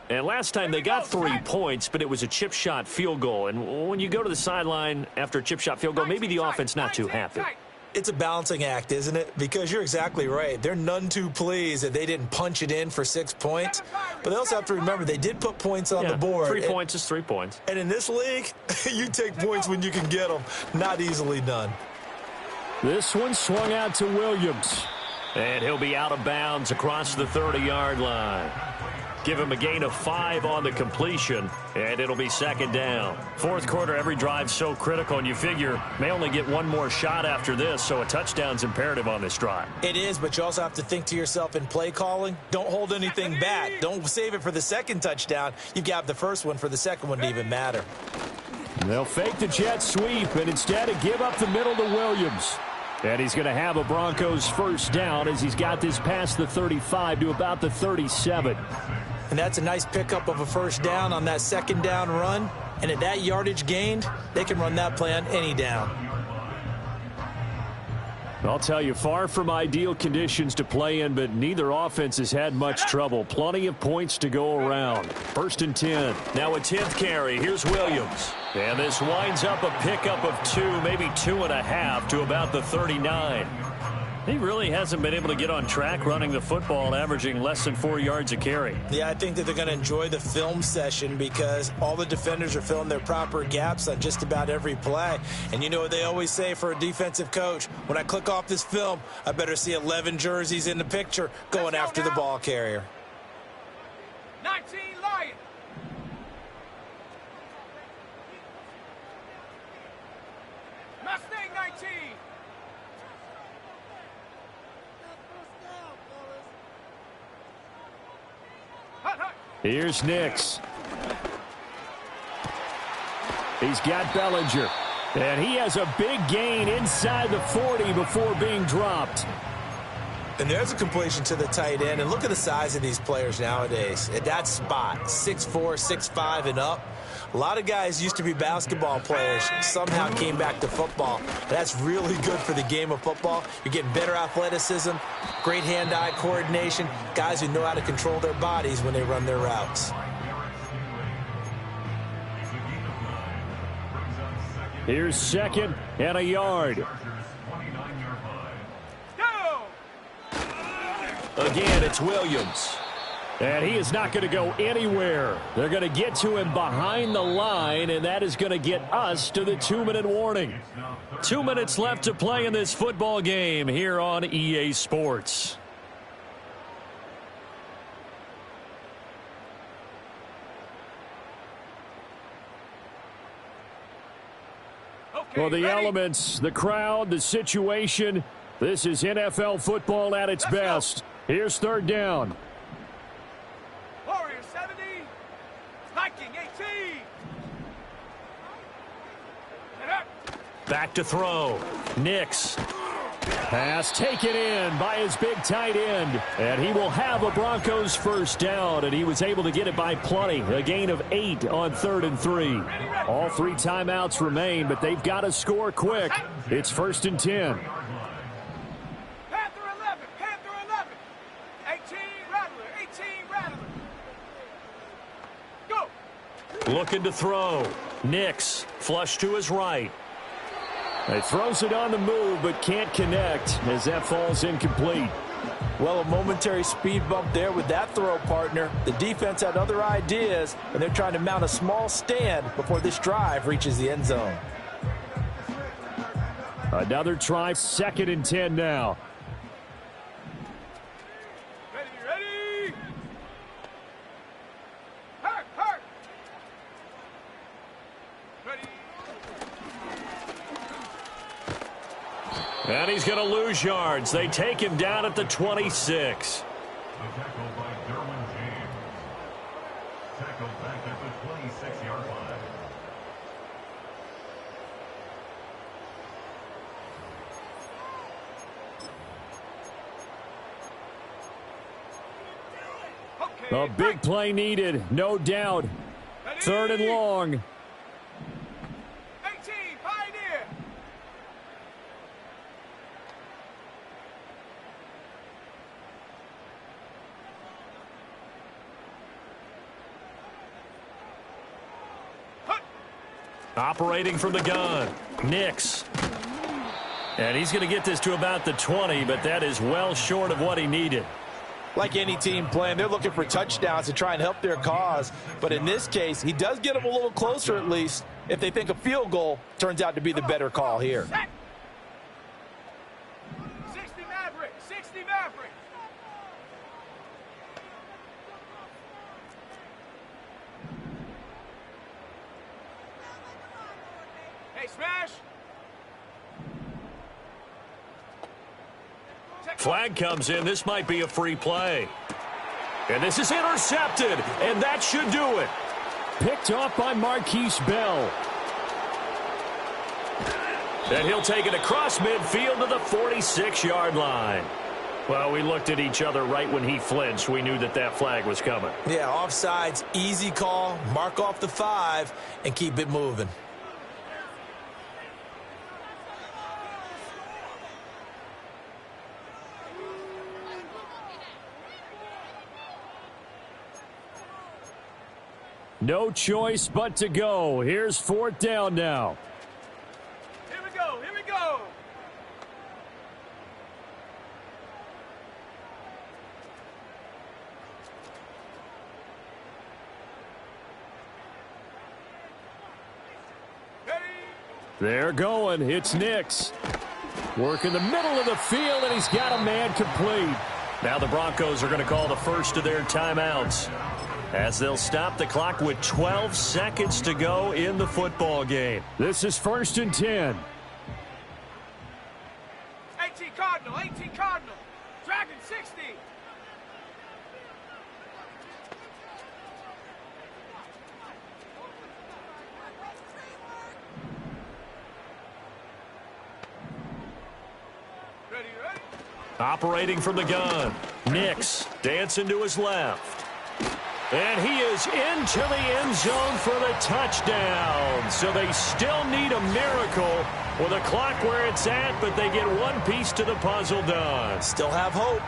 And last time they got 3 points, but it was a chip shot field goal. And when you go to the sideline after a chip shot field goal, maybe the offense not too happy. It's a balancing act, isn't it? Because you're exactly right. They're none too pleased that they didn't punch it in for 6 points. But they also have to remember they did put points on the board. 3 points is 3 points. And in this league, you take points when you can get them. Not easily done. This one swung out to Williams. And he'll be out of bounds across the 30-yard line. Give him a gain of 5 on the completion, and it'll be second down. Fourth quarter, every drive so critical, and you figure may only get one more shot after this, so a touchdown's imperative on this drive. It is, but you also have to think to yourself in play calling, don't hold anything back. Don't save it for the second touchdown. You've got the first one for the second one to even matter. They'll fake the jet sweep, and instead give up the middle to Williams. And he's going to have a Broncos first down as he's got this past the 35 to about the 37. And that's a nice pickup of a first down on that second down run. And at that yardage gained, they can run that play on any down. I'll tell you, far from ideal conditions to play in, but neither offense has had much trouble. Plenty of points to go around. First and 10. Now a 10th carry. Here's Williams. And this winds up a pickup of 2, maybe 2.5 to about the 39. He really hasn't been able to get on track running the football, averaging less than 4 yards a carry. Yeah, I think that they're going to enjoy the film session because all the defenders are filling their proper gaps on just about every play. And you know what they always say for a defensive coach? When I click off this film, I better see 11 jerseys in the picture going after the ball carrier. 19 Lions. Mustang 19. Here's Nix. He's got Bellinger. And he has a big gain inside the 40 before being dropped. And there's a completion to the tight end. And look at the size of these players nowadays. At that spot, 6'4", 6'5", and up. A lot of guys used to be basketball players, somehow came back to football. That's really good for the game of football. You're getting better athleticism, great hand-eye coordination, guys who know how to control their bodies when they run their routes. Here's second and a yard. Again, it's Williams. And he is not going to go anywhere. They're going to get to him behind the line, and that is going to get us to the 2-minute warning. 2 minutes left to play in this football game here on EA Sports. Okay, Well, the ready? elements, the crowd, the situation, this is NFL football at its best. Here's third down. Warriors 70. Viking 18. Back to throw. Nix. Pass taken in by his big tight end. And he will have a Broncos first down, and he was able to get it by plenty. A gain of 8 on 3rd and 3. All 3 timeouts remain, but they've got to score quick. It's 1st and 10. Panther 11, Panther 11. 18, Rattler, 18, Rattler. Go. Looking to throw. Nix, flush to his right. He throws it on the move, but can't connect as that falls incomplete. Well, a momentary speed bump there with that throw, partner. The defense had other ideas, and they're trying to mount a small stand before this drive reaches the end zone. Another try, 2nd and 10 now. Ready. Hurt. Ready. And he's going to lose yards. They take him down at the 26. The tackle by Derwin James. Tackled back at the 26-yard line. Okay. A big play needed, no doubt. 3rd and long. 18, Pioneer. Operating from the gun. Nix. And he's going to get this to about the 20, but that is well short of what he needed. Like any team playing, they're looking for touchdowns to try and help their cause. But in this case, he does get them a little closer at least if they think a field goal turns out to be the better call here. 60 Maverick, 60 Maverick. Hey, smash. Flag comes in. This might be a free play. And this is intercepted, and that should do it. Picked off by Marquise Bell. And he'll take it across midfield to the 46-yard line. Well, we looked at each other right when he flinched. We knew that that flag was coming. Yeah, offsides, easy call. Mark off the 5 and keep it moving. No choice but to go. Here's 4th down now. Here we go. Ready. They're going. It's Nix. Work in the middle of the field, and he's got a man complete. Now the Broncos are going to call the first of their timeouts, as they'll stop the clock with 12 seconds to go in the football game. This is 1st and 10. 18 Cardinal, Dragon 60. Ready. Operating from the gun. Nix dancing to his left. And he is into the end zone for the touchdown. So they still need a miracle with a clock where it's at, but they get one piece to the puzzle done. Still have hope.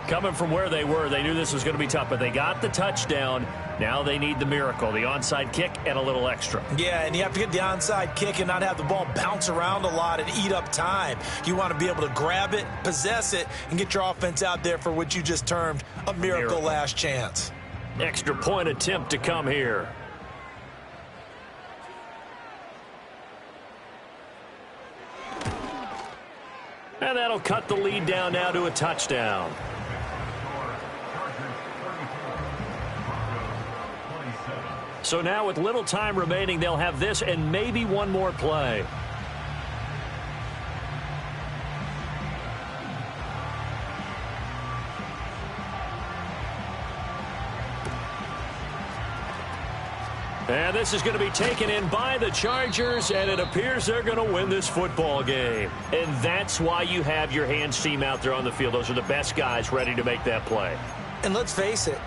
Coming from where they were, they knew this was going to be tough, but they got the touchdown. Now they need the miracle, the onside kick and a little extra. Yeah, and you have to get the onside kick and not have the ball bounce around a lot and eat up time. You want to be able to grab it, possess it, and get your offense out there for what you just termed a miracle last chance. Extra point attempt to come here. And that'll cut the lead down now to a touchdown. So now with little time remaining, they'll have this and maybe one more play. And this is going to be taken in by the Chargers, and it appears they're going to win this football game. And that's why you have your hands team out there on the field. Those are the best guys ready to make that play. And let's face it,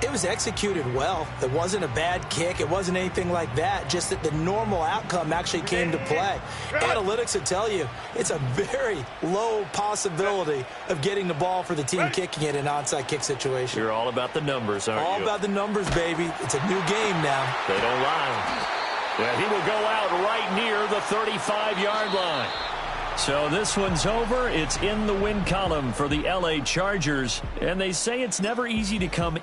it was executed well. It wasn't a bad kick. It wasn't anything like that. Just that the normal outcome actually came to play. Analytics will tell you it's a very low possibility of getting the ball for the team kicking it in an onside kick situation. You're all about the numbers, aren't you? All about the numbers, baby. It's a new game now. They don't lie. Well, he will go out right near the 35-yard line. So this one's over. It's in the win column for the LA Chargers. And they say it's never easy to come